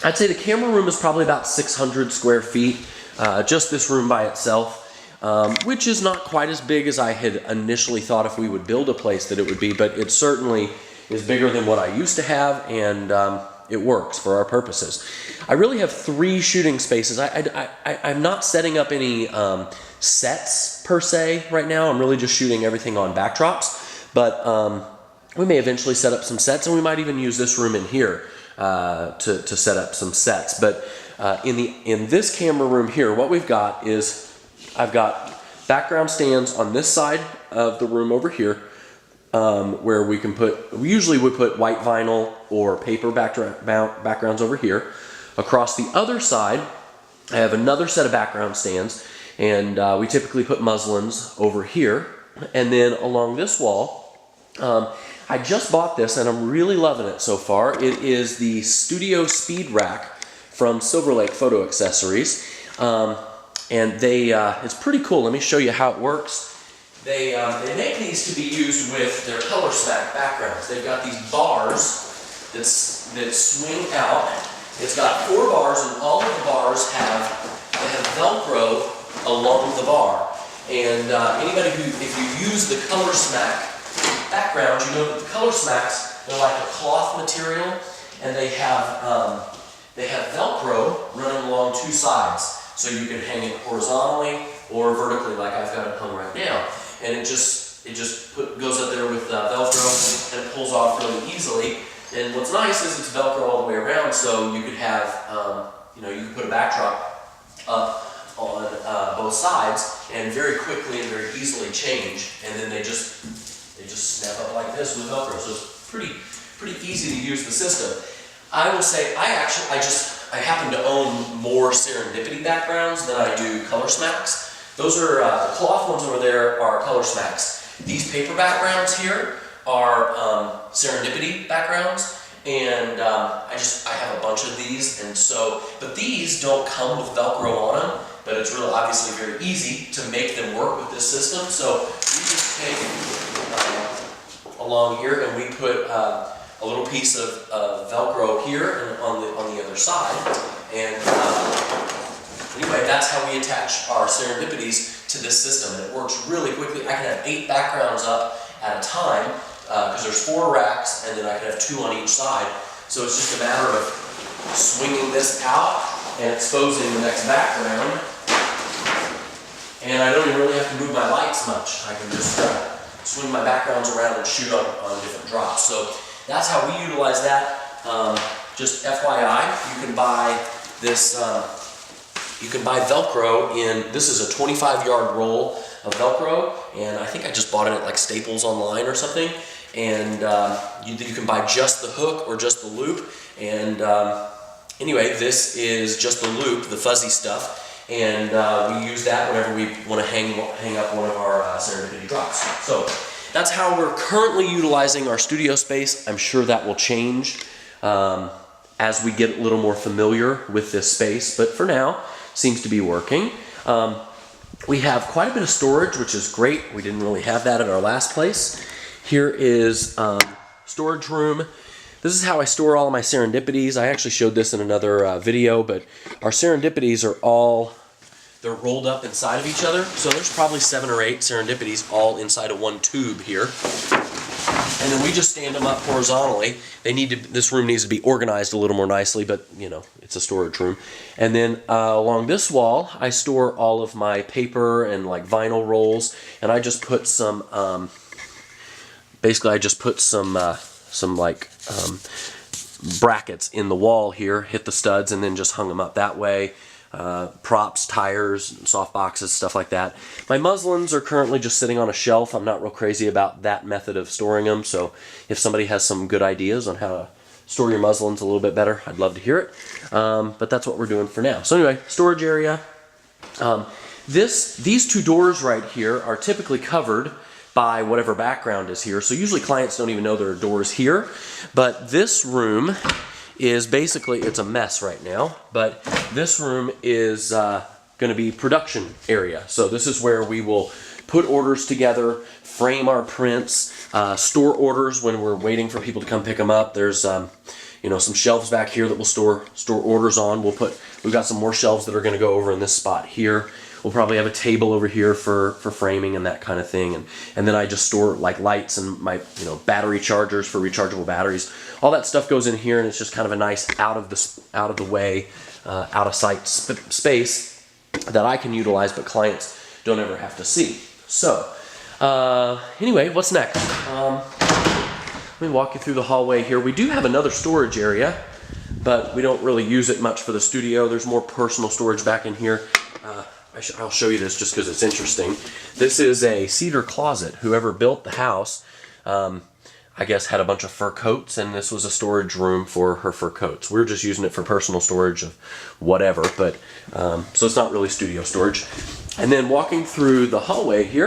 I'd say the camera room is probably about 600 square feet, just this room by itself. Which is not quite as big as I had initially thought if we would build a place that it would be, but it certainly is bigger than what I used to have, and it works for our purposes. I really have 3 shooting spaces. I'm not setting up any sets per se right now. I'm really just shooting everything on backdrops, but we may eventually set up some sets, and we might even use this room in here to set up some sets. But in this camera room here, what we've got is I've got background stands on this side of the room over here, where we usually would put white vinyl or paper backgrounds over here. Across the other side, I have another set of background stands, and we typically put muslins over here. And then along this wall, I just bought this and I'm really loving it so far. It is the Studio Speed Rack from Silver Lake Photo Accessories. And it's pretty cool. Let me show you how it works. They make these to be used with their color smack backgrounds. They've got these bars that swing out. It's got 4 bars, and all of the bars have Velcro along the bar. And anybody if you use the color smack background, you know that the color smacks, they're like a cloth material, and they have Velcro running along 2 sides. So you can hang it horizontally or vertically, like I've got it hung right now. And it just goes up there with Velcro, and it pulls off really easily. And what's nice is it's Velcro all the way around, so you could have, you could put a backdrop up on both sides, and very quickly and very easily change. And then they just snap up like this with Velcro. So it's pretty easy to use the system. I will say I happen to own more Serendipity backgrounds than I do color smacks. Those are, the cloth ones over there are color smacks. These paper backgrounds here are Serendipity backgrounds, and I have a bunch of these, and so, but these don't come with Velcro on them, but it's really obviously very easy to make them work with this system. So we just take along here, and we put a little piece of Velcro here and on the other side, and anyway, that's how we attach our Serendipities to this system, and it works really quickly. I can have 8 backgrounds up at a time because there's 4 racks, and then I can have 2 on each side. So it's just a matter of swinging this out and exposing the next background, and I don't even really have to move my lights much. I can just swing my backgrounds around and shoot on different drops. So that's how we utilize that. Just FYI, you can buy this. You can buy Velcro in. This is a 25-yard roll of Velcro, and I think I just bought it at like Staples online or something. And you can buy just the hook or just the loop. And anyway, this is just the loop, the fuzzy stuff, and we use that whenever we want to hang up one of our Serendipity drops. So that's how we're currently utilizing our studio space. I'm sure that will change as we get a little more familiar with this space, but for now, seems to be working. We have quite a bit of storage, which is great. We didn't really have that at our last place. Here is storage room. This is how I store all of my Serendipities. I actually showed this in another video, but our Serendipities are they're rolled up inside of each other. So there's probably 7 or 8 Serendipities all inside of one tube here. And then we just stand them up horizontally. This room needs to be organized a little more nicely, but it's a storage room. And then along this wall, I store all of my paper and like vinyl rolls, and I just put some, basically I just put some brackets in the wall here, hit the studs, and then just hung them up that way. Props, tires, soft boxes, stuff like that. My muslins are currently just sitting on a shelf. I'm not real crazy about that method of storing them, so if somebody has some good ideas on how to store your muslins a little bit better, I'd love to hear it. But that's what we're doing for now. So anyway, storage area. These 2 doors right here are typically covered by whatever background is here, so usually clients don't even know there are doors here, but this room is basically, it's a mess right now, but this room is going to be production area. So this is where we will put orders together, frame our prints, store orders when we're waiting for people to come pick them up. There's, you know, some shelves back here that we'll store orders on. We've got some more shelves that are going to go over in this spot here. We'll probably have a table over here for framing and that kind of thing. And then I just store like lights and my, you know, battery chargers for rechargeable batteries. All that stuff goes in here, and it's just kind of a nice out of the way, out of sight space that I can utilize, but clients don't ever have to see. So anyway, what's next? Let me walk you through the hallway here. We do have another storage area, but we don't really use it much for the studio. There's more personal storage back in here. I'll show you this just because it's interesting. This is a cedar closet. Whoever built the house, I guess, had a bunch of fur coats, and this was a storage room for her fur coats. We're just using it for personal storage of whatever, but so it's not really studio storage. And then walking through the hallway here,